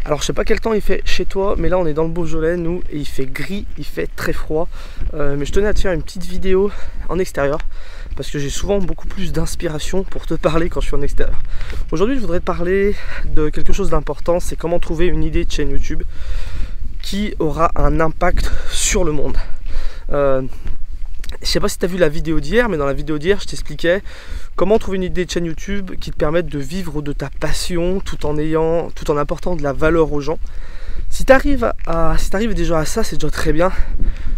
Alors je sais pas quel temps il fait chez toi, mais là on est dans le Beaujolais nous et il fait gris, il fait très froid. Mais je tenais à te faire une petite vidéo en extérieur parce que j'ai souvent beaucoup plus d'inspiration pour te parler quand je suis en extérieur. Aujourd'hui je voudrais te parler de quelque chose d'important, c'est comment trouver une idée de chaîne YouTube qui aura un impact sur le monde. Je sais pas si tu as vu la vidéo d'hier, mais dans la vidéo d'hier, je t'expliquais comment trouver une idée de chaîne YouTube qui te permette de vivre de ta passion tout en apportant de la valeur aux gens. Si tu arrives déjà à ça, c'est déjà très bien.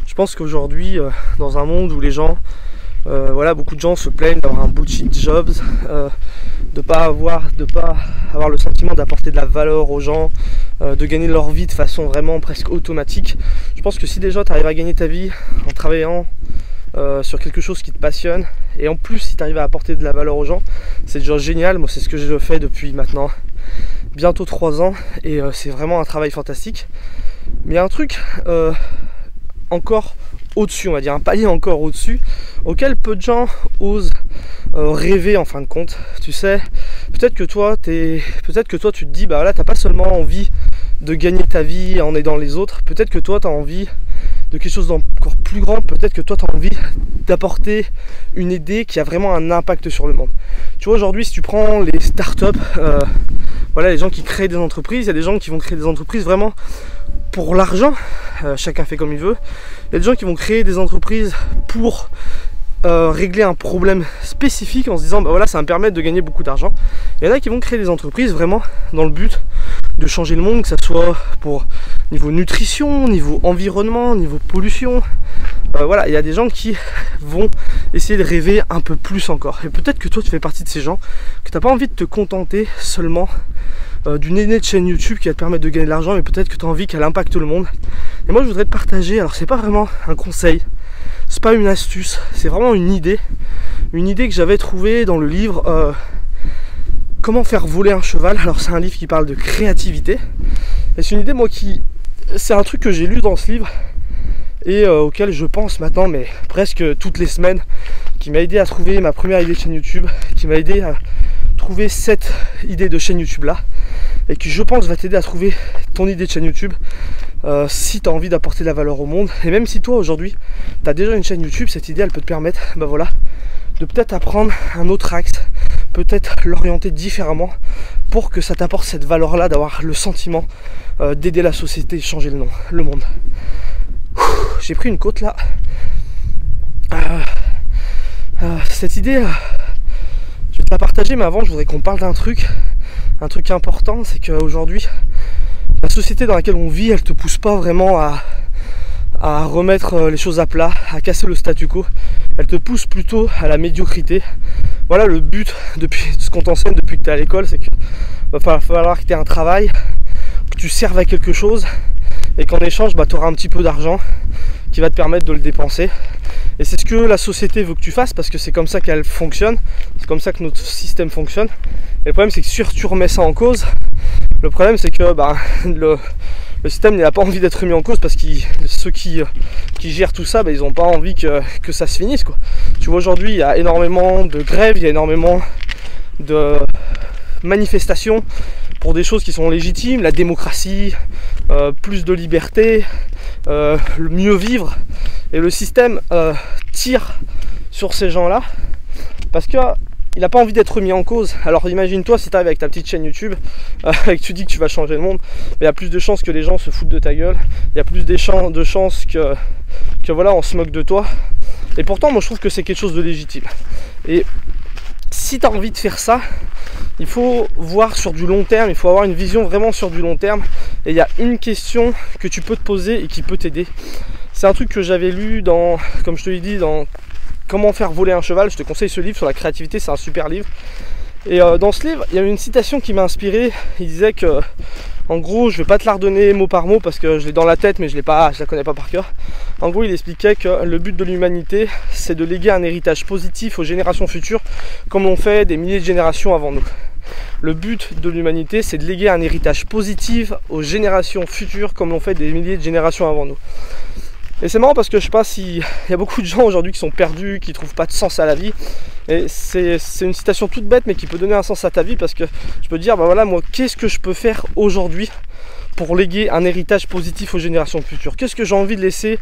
Je pense qu'aujourd'hui, dans un monde où les gens, beaucoup de gens se plaignent d'avoir un bullshit job, de pas avoir le sentiment d'apporter de la valeur aux gens, de gagner leur vie de façon vraiment presque automatique. Je pense que si déjà tu arrives à gagner ta vie en travaillant sur quelque chose qui te passionne, et en plus si tu arrives à apporter de la valeur aux gens, c'est déjà génial. Moi c'est ce que je fais depuis maintenant bientôt 3 ans et c'est vraiment un travail fantastique. Mais il y a un truc encore au-dessus, on va dire un palier encore au-dessus, auquel peu de gens osent rêver en fin de compte. Tu sais, peut-être que toi tu te dis, bah là t'as pas seulement envie de gagner ta vie en aidant les autres, peut-être que toi tu as envie de quelque chose d'encore plus grand, peut-être que toi tu as envie d'apporter une idée qui a vraiment un impact sur le monde. Tu vois, aujourd'hui si tu prends les startups, les gens qui créent des entreprises, il y a des gens qui vont créer des entreprises vraiment pour l'argent, chacun fait comme il veut. Il y a des gens qui vont créer des entreprises pour régler un problème spécifique en se disant bah voilà, ça va me permettre de gagner beaucoup d'argent. Il y en a qui vont créer des entreprises vraiment dans le but de changer le monde, que ce soit pour niveau nutrition, niveau environnement, niveau pollution. Il y a des gens qui vont essayer de rêver un peu plus encore. Et peut-être que toi tu fais partie de ces gens, que tu n'as pas envie de te contenter seulement d'une idée de chaîne YouTube qui va te permettre de gagner de l'argent, mais peut-être que tu as envie qu'elle impacte le monde. Et moi je voudrais te partager, alors c'est pas vraiment un conseil, c'est pas une astuce, c'est vraiment une idée que j'avais trouvée dans le livre Comment faire voler un cheval. Alors c'est un livre qui parle de créativité et c'est une idée c'est un truc que j'ai lu dans ce livre et auquel je pense maintenant mais presque toutes les semaines, qui m'a aidé à trouver ma première idée de chaîne YouTube, qui m'a aidé à trouver cette idée de chaîne YouTube là, et qui je pense va t'aider à trouver ton idée de chaîne YouTube si tu as envie d'apporter de la valeur au monde. Et même si toi aujourd'hui tu as déjà une chaîne YouTube, cette idée elle peut te permettre de peut-être apprendre un autre axe, peut-être l'orienter différemment pour que ça t'apporte cette valeur là, d'avoir le sentiment d'aider la société et changer le monde. J'ai pris une côte là. Cette idée je vais te la partager, mais avant je voudrais qu'on parle d'un truc important. C'est qu'aujourd'hui la société dans laquelle on vit, elle te pousse pas vraiment à remettre les choses à plat, à casser le statu quo. Elle te pousse plutôt à la médiocrité. Voilà le but depuis ce qu'on t'enseigne depuis que tu es à l'école, c'est qu'il va falloir que tu aies un travail, que tu serves à quelque chose et qu'en échange tu auras un petit peu d'argent qui va te permettre de le dépenser. Et c'est ce que la société veut que tu fasses, parce que c'est comme ça qu'elle fonctionne, c'est comme ça que notre système fonctionne. Et le problème c'est que si tu remets ça en cause, le problème c'est que le système n'a pas envie d'être mis en cause, parce que ceux qui gèrent tout ça, ils n'ont pas envie que ça se finisse, quoi. Tu vois, aujourd'hui il y a énormément de grèves, il y a énormément de manifestations pour des choses qui sont légitimes, la démocratie, plus de liberté, le mieux vivre. Et le système tire sur ces gens-là parce qu'il n'a pas envie d'être mis en cause. Alors imagine-toi si tu arrives avec ta petite chaîne YouTube et que tu dis que tu vas changer le monde, il y a plus de chances que les gens se foutent de ta gueule, il y a plus de chances que on se moque de toi. Et pourtant moi je trouve que c'est quelque chose de légitime. Et si tu as envie de faire ça, il faut voir sur du long terme, il faut avoir une vision vraiment sur du long terme. Et il y a une question que tu peux te poser et qui peut t'aider. C'est un truc que j'avais lu comme je te l'ai dit, dans Comment faire voler un cheval. Je te conseille ce livre sur la créativité, c'est un super livre. Et dans ce livre, il y a une citation qui m'a inspiré. Il disait que, en gros, je vais pas te la redonner mot par mot parce que je l'ai dans la tête, mais je la connais pas par cœur. En gros, il expliquait que le but de l'humanité, c'est de léguer un héritage positif aux générations futures, comme l'ont fait des milliers de générations avant nous. Le but de l'humanité, c'est de léguer un héritage positif aux générations futures, comme l'ont fait des milliers de générations avant nous. Et c'est marrant parce que je sais pas s'il y a beaucoup de gens aujourd'hui qui sont perdus, qui trouvent pas de sens à la vie. Et c'est une citation toute bête mais qui peut donner un sens à ta vie, parce que je peux te dire, bah voilà, moi qu'est-ce que je peux faire aujourd'hui pour léguer un héritage positif aux générations futures? Qu'est-ce que j'ai envie de laisser,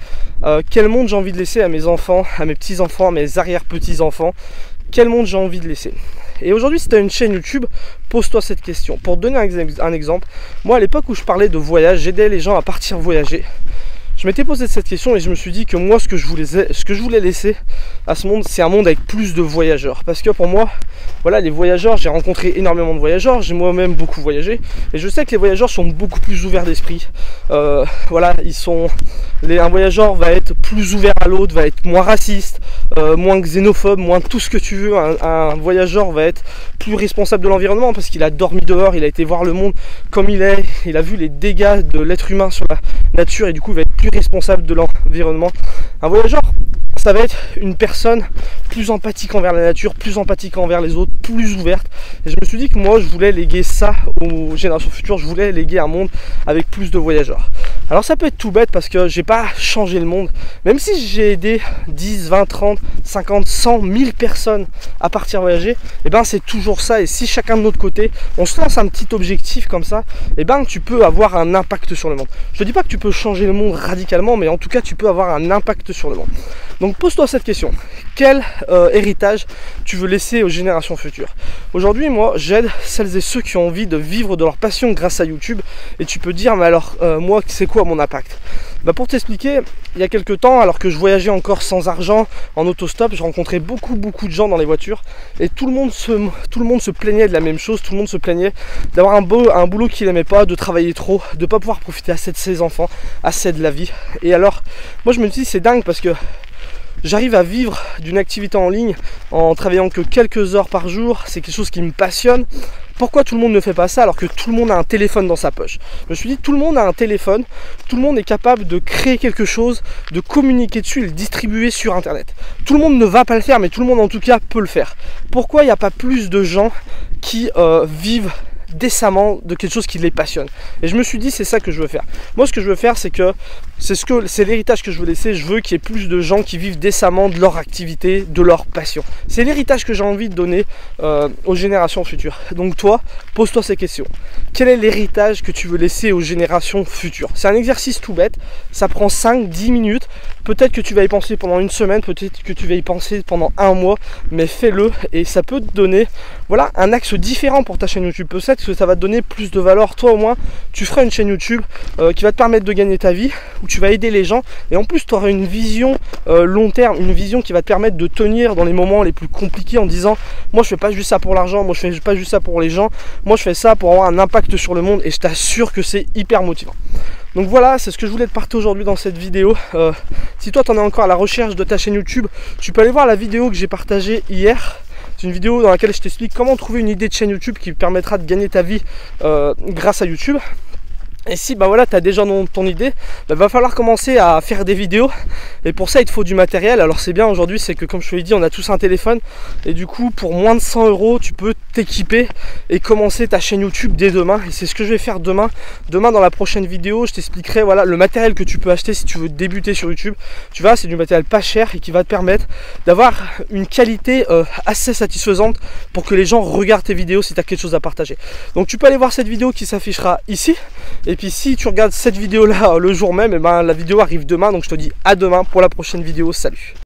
quel monde j'ai envie de laisser à mes enfants, à mes petits-enfants, à mes arrière-petits-enfants? Quel monde j'ai envie de laisser? Et aujourd'hui, si tu as une chaîne YouTube, pose-toi cette question. Pour te donner un exemple, moi à l'époque où je parlais de voyage, j'aidais les gens à partir voyager. Je m'étais posé cette question et je me suis dit que moi, ce que je voulais laisser à ce monde, c'est un monde avec plus de voyageurs. Parce que pour moi, voilà, les voyageurs, j'ai rencontré énormément de voyageurs, j'ai moi-même beaucoup voyagé. Et je sais que les voyageurs sont beaucoup plus ouverts d'esprit. Voilà, un voyageur va être plus ouvert à l'autre, va être moins raciste, moins xénophobe, moins tout ce que tu veux. Un voyageur va être plus responsable de l'environnement parce qu'il a dormi dehors, il a été voir le monde comme il est, il a vu les dégâts de l'être humain sur la nature et du coup il va être plus responsable de l'environnement. Un voyageur, ça va être une personne plus empathique envers la nature, plus empathique envers les autres, plus ouverte. Et je me suis dit que moi je voulais léguer ça aux générations futures, je voulais léguer un monde avec plus de voyageurs. Alors ça peut être tout bête parce que j'ai pas changé le monde, même si j'ai aidé 10, 20, 30, 50, 100, 1000 personnes à partir voyager, et ben c'est toujours ça. Et si chacun de notre côté, on se lance un petit objectif comme ça, et ben tu peux avoir un impact sur le monde. Je te dis pas que tu peux changer le monde radicalement, mais en tout cas tu peux avoir un impact sur le monde. Donc pose-toi cette question, quel héritage tu veux laisser aux générations futures? Aujourd'hui moi j'aide celles et ceux qui ont envie de vivre de leur passion grâce à YouTube. Et tu peux dire, mais alors moi c'est quoi mon impact? Bah pour t'expliquer, il y a quelques temps, alors que je voyageais encore sans argent en autostop, je rencontrais beaucoup de gens dans les voitures et tout le monde se plaignait de la même chose. Tout le monde se plaignait d'avoir un boulot qu'il n'aimait pas, de travailler trop, de ne pas pouvoir profiter assez de ses enfants, assez de la vie. Et alors moi je me dis c'est dingue parce que j'arrive à vivre d'une activité en ligne en travaillant que quelques heures par jour. C'est quelque chose qui me passionne. Pourquoi tout le monde ne fait pas ça alors que tout le monde a un téléphone dans sa poche? Je me suis dit, tout le monde a un téléphone, tout le monde est capable de créer quelque chose, de communiquer dessus et le distribuer sur internet. Tout le monde ne va pas le faire, mais tout le monde en tout cas peut le faire. Pourquoi il n'y a pas plus de gens qui vivent décemment de quelque chose qui les passionne? Et je me suis dit c'est ça que je veux faire. Moi ce que je veux faire c'est l'héritage que je veux laisser. Je veux qu'il y ait plus de gens qui vivent décemment de leur activité, de leur passion. C'est l'héritage que j'ai envie de donner aux générations futures. Donc toi, pose-toi ces questions. Quel est l'héritage que tu veux laisser aux générations futures? C'est un exercice tout bête, ça prend 5-10 minutes. Peut-être que tu vas y penser pendant une semaine, peut-être que tu vas y penser pendant un mois, mais fais-le et ça peut te donner voilà, un axe différent pour ta chaîne YouTube. Peut-être que ça va te donner plus de valeur. Toi au moins, tu feras une chaîne YouTube qui va te permettre de gagner ta vie, où tu vas aider les gens et en plus tu auras une vision long terme, une vision qui va te permettre de tenir dans les moments les plus compliqués en disant moi je fais pas juste ça pour l'argent, moi je fais pas juste ça pour les gens, moi je fais ça pour avoir un impact sur le monde et je t'assure que c'est hyper motivant. Donc voilà, c'est ce que je voulais te partager aujourd'hui dans cette vidéo. Si toi tu en es encore à la recherche de ta chaîne YouTube, tu peux aller voir la vidéo que j'ai partagée hier. C'est une vidéo dans laquelle je t'explique comment trouver une idée de chaîne YouTube qui permettra de gagner ta vie grâce à YouTube. Et si bah voilà, tu as déjà ton idée, bah, va falloir commencer à faire des vidéos. Et pour ça, il te faut du matériel. Alors c'est bien aujourd'hui, c'est que comme je te l'ai dit, on a tous un téléphone. Et du coup, pour moins de 100 €, tu peux t'équiper et commencer ta chaîne YouTube dès demain. Et c'est ce que je vais faire demain. Demain, dans la prochaine vidéo, je t'expliquerai voilà, le matériel que tu peux acheter si tu veux débuter sur YouTube. Tu vois, c'est du matériel pas cher et qui va te permettre d'avoir une qualité assez satisfaisante pour que les gens regardent tes vidéos si tu as quelque chose à partager. Donc tu peux aller voir cette vidéo qui s'affichera ici. Et puis si tu regardes cette vidéo là le jour même, et ben la vidéo arrive demain. Donc je te dis à demain pour la prochaine vidéo. Salut.